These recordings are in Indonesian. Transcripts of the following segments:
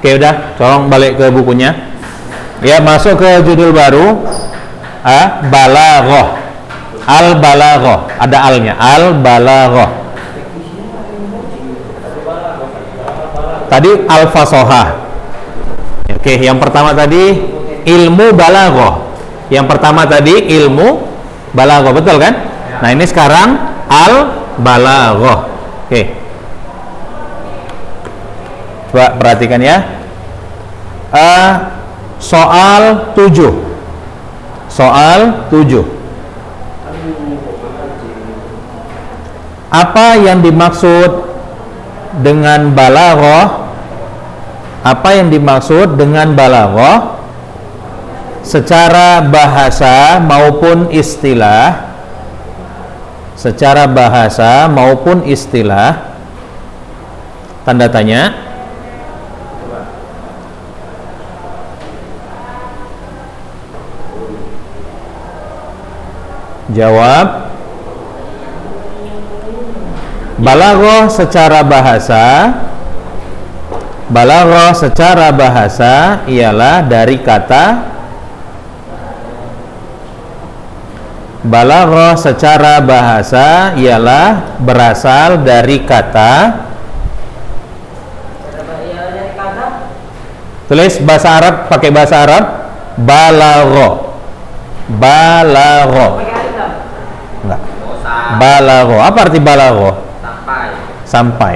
Oke, udah, tolong balik ke bukunya. Ya, masuk ke judul baru. Balaghah. Al-balaghah. Ada alnya. Al-balaghah. Tadi al-fasahah. Oke, yang pertama tadi ilmu balaghah. Yang pertama tadi ilmu balaghah, betul kan? Nah, ini sekarang al-balaghah. Oke. Coba perhatikan ya. Soal 7. Soal 7. Apa yang dimaksud dengan balaghah? Apa yang dimaksud dengan balaghah secara bahasa maupun istilah? Secara bahasa maupun istilah. Tanda tanya. Jawab. Balaghah secara bahasa. Balaghah secara bahasa ialah dari kata. Balaghah secara bahasa ialah berasal dari kata. Tulis bahasa Arab, pakai bahasa Arab. Balaghah. Balaghah. Enggak. Balaghah. Apa arti balaghah? Sampai. Sampai.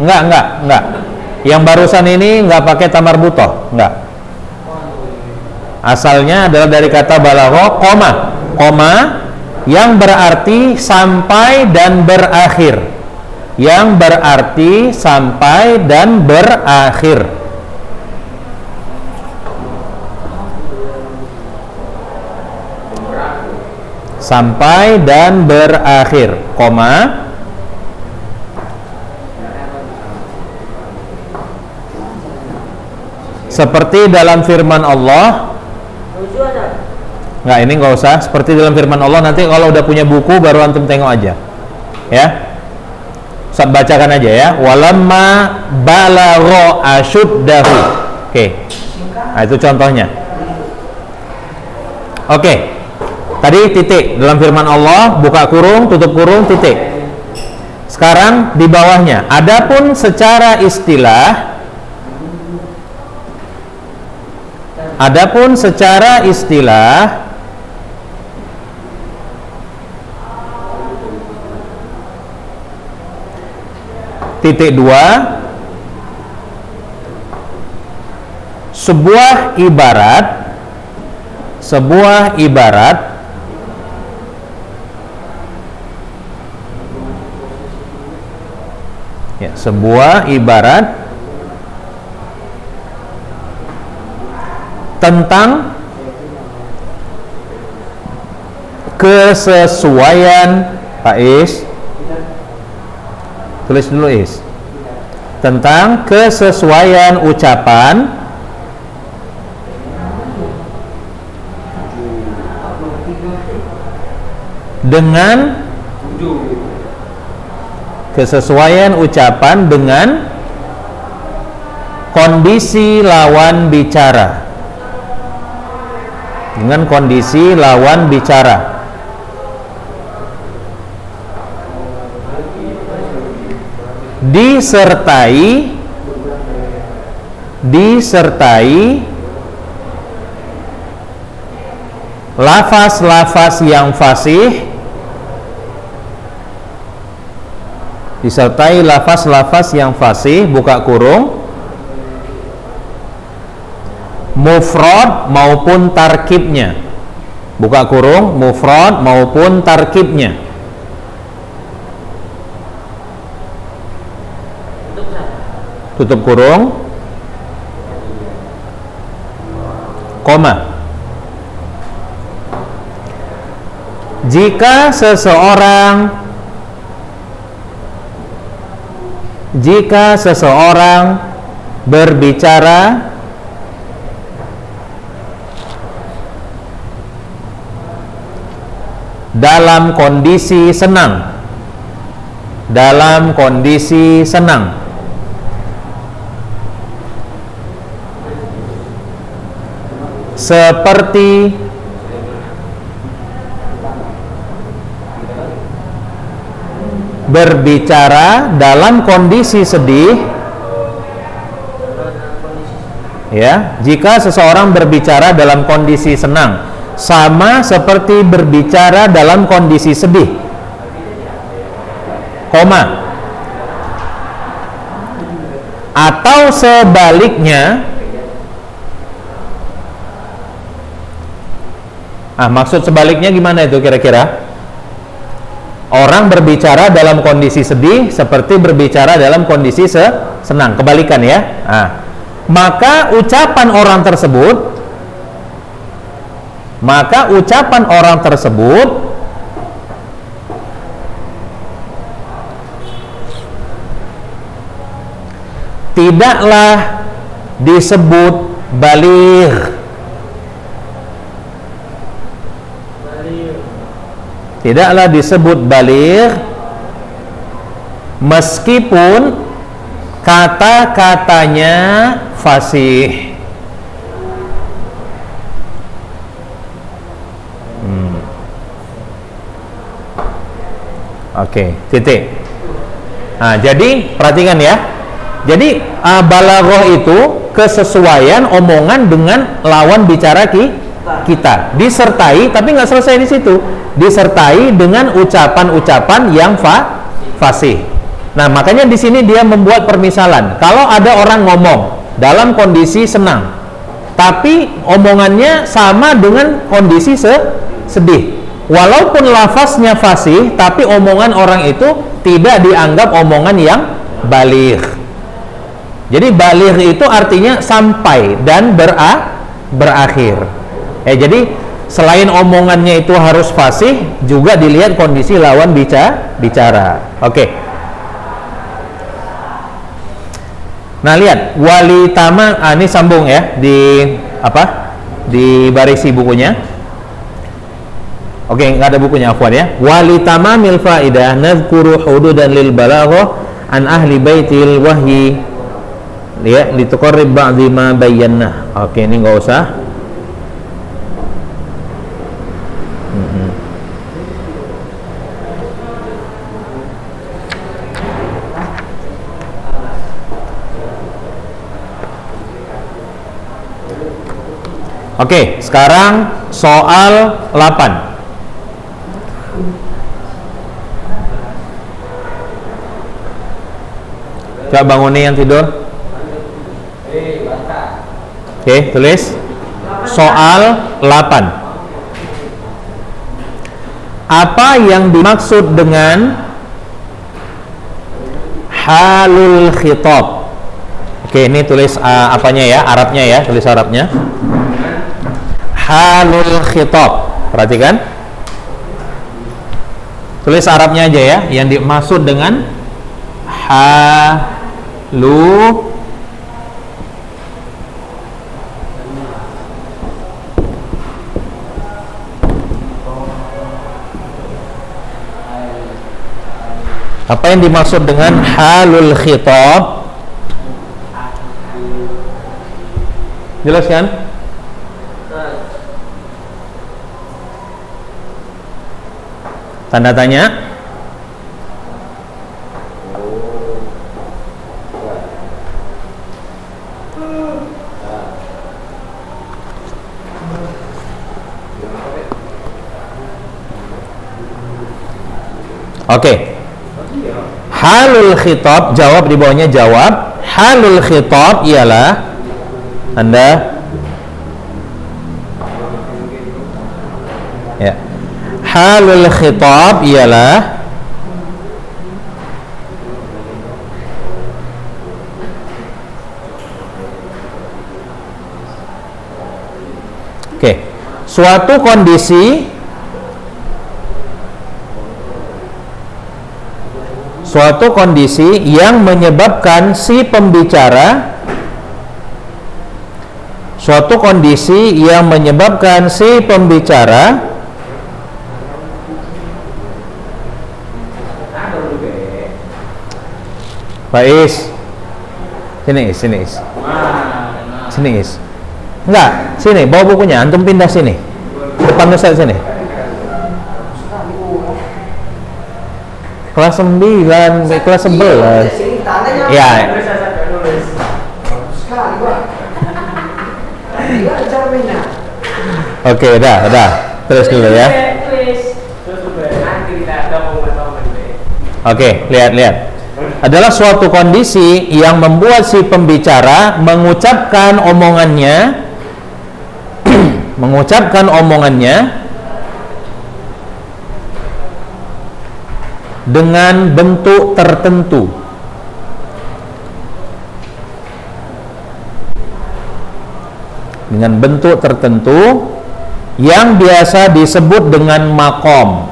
Enggak. Yang barusan ini enggak pakai tamar butoh, enggak. Asalnya adalah dari kata balaghah, koma yang berarti sampai dan berakhir. Yang berarti sampai dan berakhir. Sampai dan berakhir, koma. Seperti dalam firman Allah. Nggak, ini nggak usah. Seperti dalam firman Allah, nanti kalau udah punya buku baru antum tengok aja. Ya. Ustaz bacakan aja ya. Walamma balagha ashuddahu. Oke. Nah, itu contohnya. Oke. Tadi titik dalam firman Allah, buka kurung, tutup kurung, titik. Sekarang di bawahnya. Adapun secara istilah. Adapun secara istilah titik 2 sebuah ibarat ya, sebuah ibarat tentang kesesuaian. Pak Is, tulis dulu Is. Tentang kesesuaian ucapan dengan kesesuaian ucapan dengan kondisi lawan bicara. Dengan kondisi lawan bicara. Disertai lafaz-lafaz yang fasih. Disertai lafaz-lafaz yang fasih, buka kurung, mufrad maupun tarkibnya, buka kurung, mufrad maupun tarkibnya. Tutup kurung, koma. Jika seseorang berbicara dalam kondisi senang. Dalam kondisi senang. Seperti berbicara dalam kondisi sedih. Ya, jika seseorang berbicara dalam kondisi senang, sama seperti berbicara dalam kondisi sedih. Koma. Atau sebaliknya. Maksud sebaliknya gimana itu kira-kira? Orang berbicara dalam kondisi sedih seperti berbicara dalam kondisi senang, kebalikan ya. Maka ucapan orang tersebut tidaklah disebut baligh. Tidaklah disebut baligh meskipun kata-katanya fasih. Oke, titik. Jadi perhatikan ya. Jadi balaghah itu kesesuaian omongan dengan lawan bicara kita. Disertai, tapi nggak selesai di situ. Disertai dengan ucapan-ucapan yang fasih. Nah, makanya di sini dia membuat permisalan. Kalau ada orang ngomong dalam kondisi senang, tapi omongannya sama dengan kondisi sedih. Walaupun lafaznya fasih, tapi omongan orang itu tidak dianggap omongan yang baligh. Jadi baligh itu artinya sampai dan berakhir. Jadi selain omongannya itu harus fasih, juga dilihat kondisi lawan bicara. Oke. Nah, lihat wali tama, ini sambung ya di barisi bukunya. Oke, nggak ada bukunya, afwan ya. Wali tamamil faidah nadhkuru hududan lil balaghah an ahli baitil wahyi lihat lituqarrib ba'dhi ma bayyana. Oke, ini nggak usah. Oke, sekarang soal 8. Coba bangunin yang tidur. Oke, tulis. Soal 8. Apa yang dimaksud dengan halul khitab? Oke, ini tulis apanya ya, Arabnya ya, tulis Arabnya. Halul khitab. Perhatikan. Tulis Arabnya aja ya, yang dimaksud dengan halu apa yang dimaksud dengan halul khitab? Jelaskan. Tanda tanya. Oke. Halul khitab, jawab di bawahnya, jawab. Halul khitab ialah Anda ya. Halul khitab ialah suatu kondisi yang menyebabkan si pembicara Faiz. Sini Is, sini Is. Sini Is. Enggak, sini, bawa bukunya, antum pindah sini. Depan Ustaz sini. Kelas 9, kelas 11. Iya. Oke, udah. Terus dulu ya. Oke, lihat. Adalah suatu kondisi yang membuat si pembicara mengucapkan omongannya dengan bentuk tertentu. Dengan bentuk tertentu yang biasa disebut dengan makom.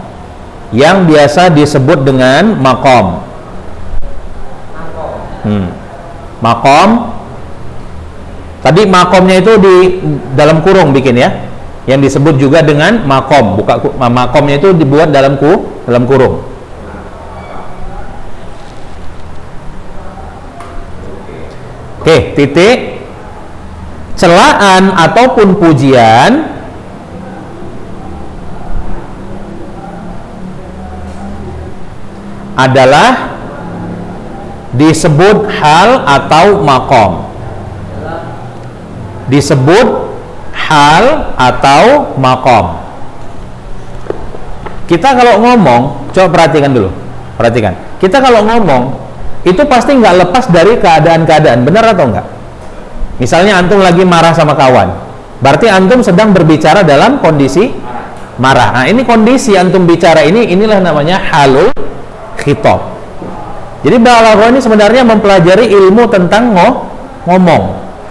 Makom. Tadi makomnya itu di dalam kurung bikin ya. Yang disebut juga dengan makom. Makomnya itu dibuat dalam kurung. Oke, titik. Celaan ataupun pujian adalah disebut hal atau makom. Kita kalau ngomong, coba perhatikan dulu. Kita kalau ngomong itu pasti nggak lepas dari keadaan-keadaan, benar atau enggak? Misalnya antum lagi marah sama kawan, berarti antum sedang berbicara dalam kondisi marah. Nah, ini kondisi antum bicara inilah namanya halul khitab. Jadi balaghah ini sebenarnya mempelajari ilmu tentang ngomong,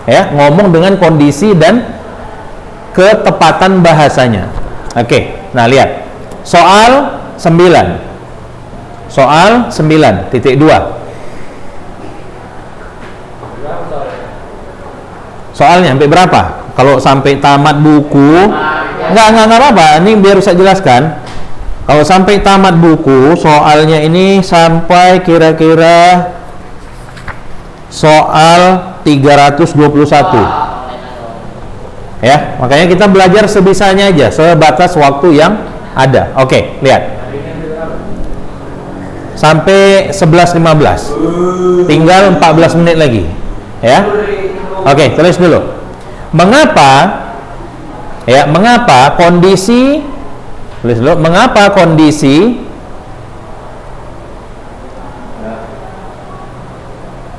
ya, ngomong dengan kondisi dan ketepatan bahasanya. Oke, nah lihat soal 9.2. Soalnya sampai berapa? Kalau sampai tamat buku, enggak apa-apa. Ini biar saya jelaskan. Kalau sampai tamat buku, soalnya ini sampai kira-kira soal 321. Ya, makanya kita belajar sebisanya aja, sebatas waktu yang ada. Oke, lihat. Sampai 11.15. Tinggal 14 menit lagi. Ya. Oke, tulis dulu. Mengapa kondisi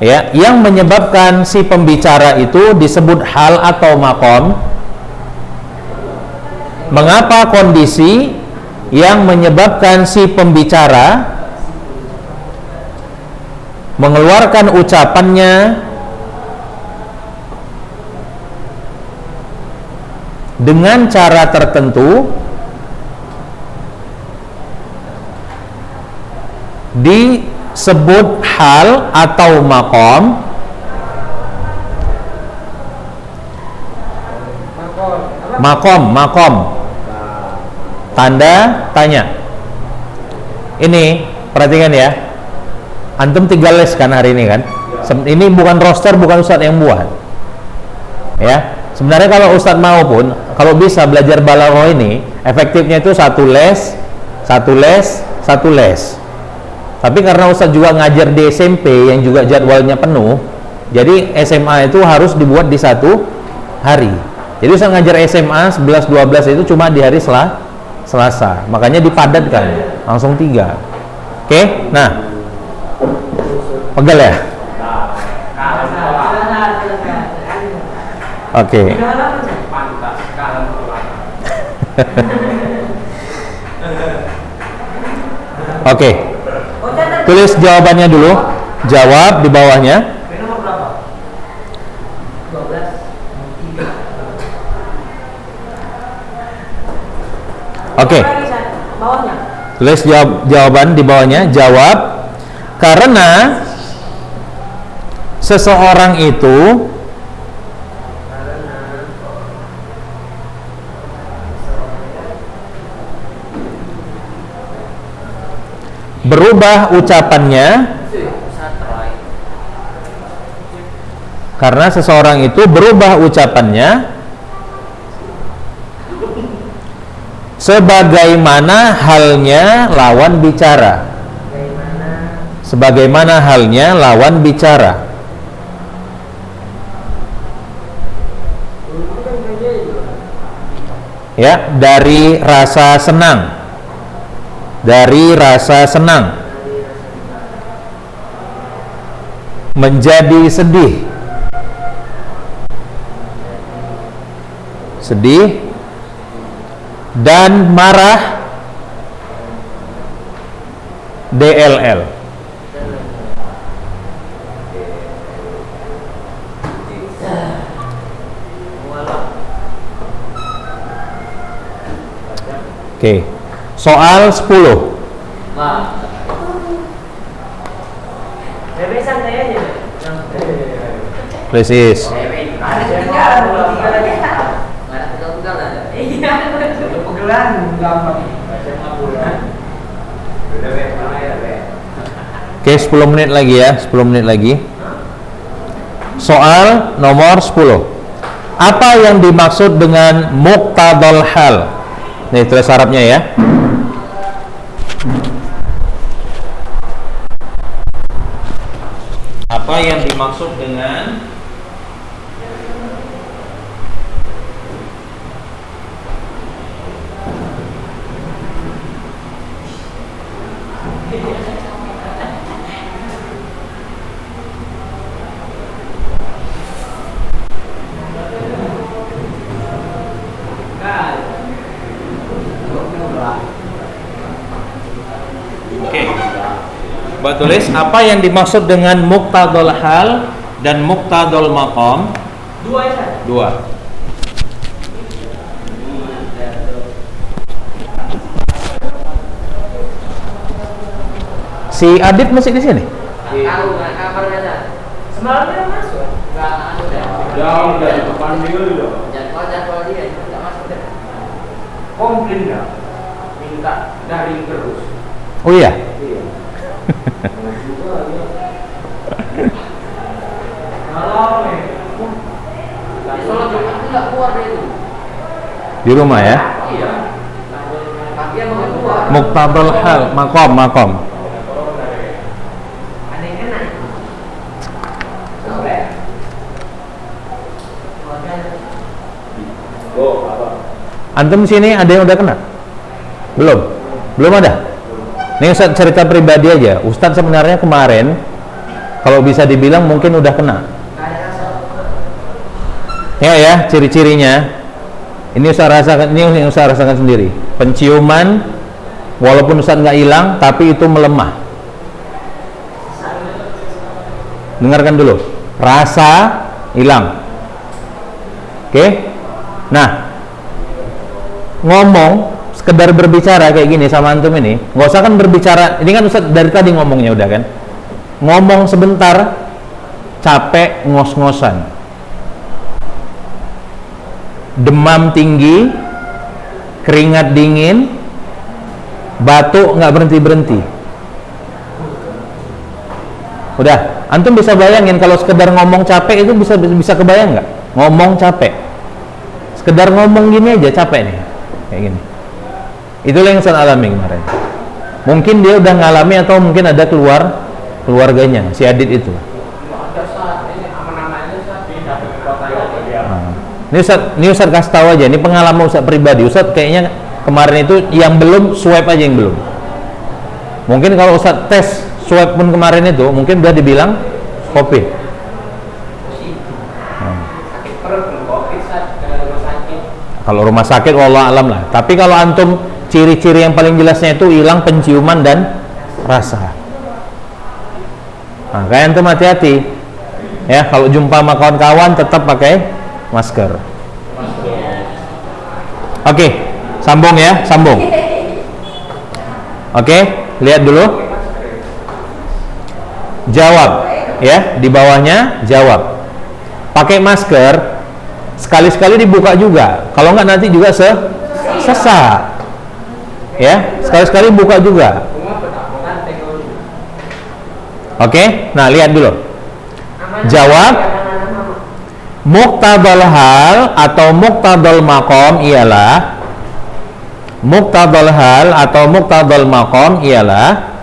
ya yang menyebabkan si pembicara itu disebut hal atau makom? Mengapa kondisi yang menyebabkan si pembicara mengeluarkan ucapannya dengan cara tertentu disebut hal atau makom? Makom. Tanda tanya. Ini perhatikan ya. Antum 3 les kan hari ini kan? Ini bukan roster, bukan Ustadz yang buat. Ya. Sebenarnya kalau Ustadz mau pun, kalau bisa belajar balaghah ini, efektifnya itu 1 les. Tapi karena Ustadz juga ngajar di SMP yang juga jadwalnya penuh, jadi SMA itu harus dibuat di 1 hari. Jadi Ustadz ngajar SMA 11-12 itu cuma di hari Selasa. Makanya dipadatkan, langsung 3. Oke, nah. Pegel ya? Oke. Oke. Tulis jawabannya dulu. Jawab di bawahnya. Oke. Tulis jawaban di bawahnya. Jawab. Karena seseorang itu berubah ucapannya Karena seseorang itu berubah ucapannya sebagaimana halnya lawan bicara. Sebagaimana halnya lawan bicara. Ya, dari rasa senang. Dari rasa senang menjadi sedih. Sedih dan marah. DLL. Oke. Soal 10. Presis. Oke, 10 menit lagi ya, 10 menit lagi. Soal nomor 10. Apa yang dimaksud dengan muqtadal hal? Nih tulis Arabnya ya. Apa yang dimaksud dengan Buat tulis apa yang dimaksud dengan muqtadal hal dan muqtadal maqam? Dua ya? Dua. Si Adit masih di sini? Tahu nggak kabarnya dah? Semalam dia masuk. Nggak ada. Jauh dari depan dia dulu. Jadwal dia nggak masuk deh. Komplain nggak? Minta daring terus. Oh iya. Iya. Kalau Di Solo Jumat itu nggak keluar dia itu. Di rumah ya? Iya. Tapi dia mau keluar. Muqtadal hal, maqam. Ada yang enak itu. Sampai. Antum sini ada yang udah kena? Belum? Belum ada? Ini Ustaz cerita pribadi aja. Ustaz sebenarnya kemarin kalau bisa dibilang mungkin udah kena. Ya, ciri-cirinya. Ini Ustaz rasakan, ini yang Ustaz rasakan sendiri. Penciuman walaupun Ustaz nggak hilang, tapi itu melemah. Dengarkan dulu. Rasa hilang. Oke? Nah, ngomong sekedar berbicara kayak gini sama antum ini, nggak usah kan berbicara. Ini kan Ustaz dari tadi ngomongnya udah kan. Ngomong sebentar, capek, ngos-ngosan, demam tinggi, keringat dingin, batuk nggak berhenti-berhenti. Udah, antum bisa bayangin kalau sekedar ngomong capek itu bisa kebayang nggak? Ngomong capek, sekedar ngomong gini aja capek nih, kayak gini. Itulah yang saya alami kemarin. Mungkin dia udah ngalami atau mungkin ada keluarganya si Adit itu. Ini Ustaz kasih tahu aja, ini pengalaman Ustaz pribadi. Ustaz kayaknya kemarin itu yang belum swab aja yang belum. Mungkin kalau Ustaz tes swab pun kemarin itu mungkin udah dibilang COVID. Kalau rumah sakit wallah alam lah. Tapi kalau antum ciri-ciri yang paling jelasnya itu hilang penciuman dan rasa. Nah, kayak antum hati-hati. Ya, kalau jumpa sama kawan-kawan tetap pakai masker. Oke, sambung ya, sambung. Oke, lihat dulu. Jawab ya, di bawahnya jawab. Pakai masker, sekali-sekali dibuka juga. Kalau enggak nanti juga sesak. Ya, sekali-sekali buka juga. Oke, nah lihat dulu. Jawab. Muqtadal hal atau muqtadal maqam ialah muqtadal hal atau muqtadal maqam ialah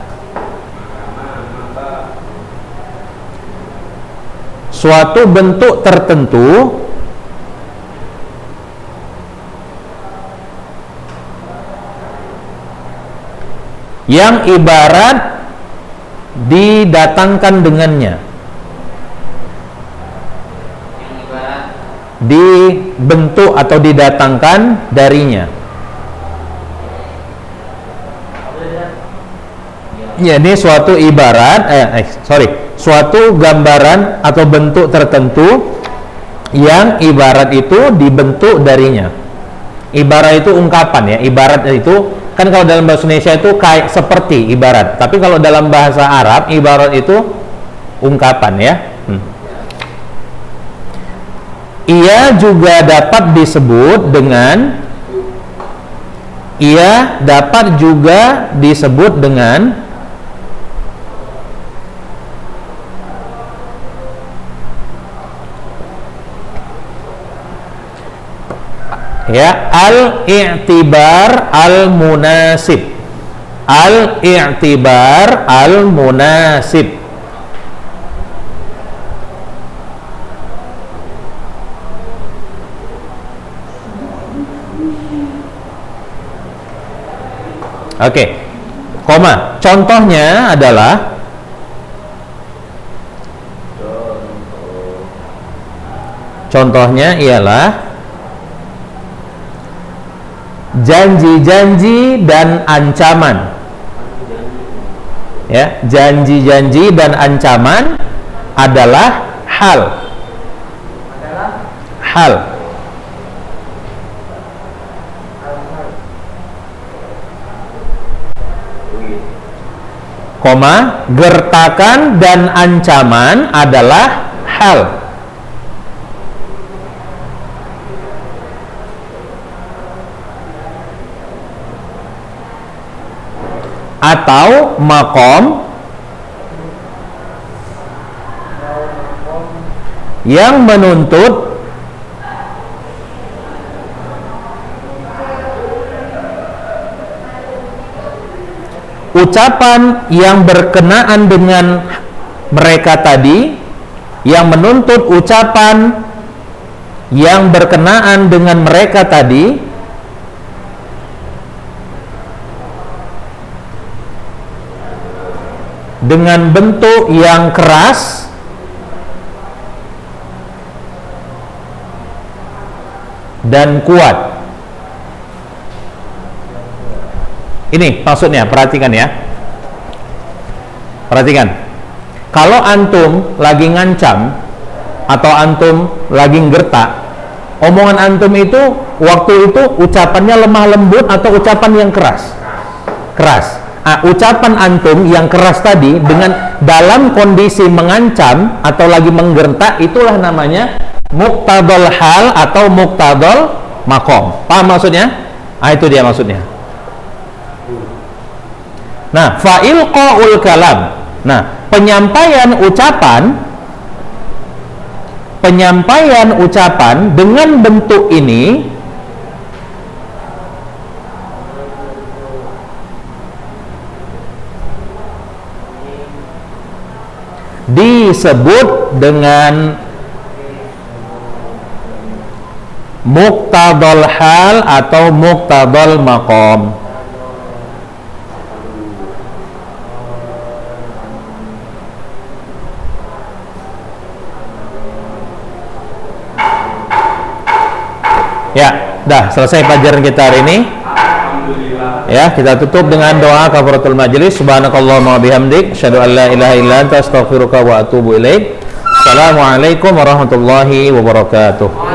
suatu bentuk tertentu yang ibarat didatangkan dengannya, dibentuk atau didatangkan darinya. Ya, ini suatu ibarat, suatu gambaran atau bentuk tertentu yang ibarat itu dibentuk darinya. Ibarat itu ungkapan ya, ibarat itu kan kalau dalam bahasa Indonesia itu kayak seperti ibarat, tapi kalau dalam bahasa Arab ibarat itu ungkapan ya. Ia juga dapat disebut dengan ya al-i'tibar al-munasib. Al-i'tibar al-munasib. Oke. Koma. Contohnya adalah ialah janji-janji dan ancaman. Ya, janji-janji dan ancaman adalah hal. Koma, gertakan dan ancaman adalah hal. Atau makom yang menuntut ucapan yang berkenaan dengan mereka tadi, yang menuntut ucapan yang berkenaan dengan mereka tadi dengan bentuk yang keras dan kuat. Ini maksudnya, perhatikan ya. Perhatikan. Kalau antum lagi ngancam atau antum lagi ngertak, omongan antum itu waktu itu ucapannya lemah lembut atau ucapan yang keras? Keras. Ucapan antum yang keras tadi dengan dalam kondisi mengancam atau lagi menggertak, itulah namanya muqtadal hal atau muqtadal maqam. Paham maksudnya? Itu dia maksudnya. Nah, fa'ilqa'ul kalam. Nah, penyampaian ucapan dengan bentuk ini disebut dengan muqtadal hal atau muqtadal maqam. Ya, dah selesai pelajaran kita hari ini. Ya, kita tutup dengan doa kafaratul majlis. Subhanakallahumma bihamdik, asyhadu an la ilaha illa anta, astaghfiruka wa atubu ilaik. Assalamualaikum warahmatullahi wabarakatuh.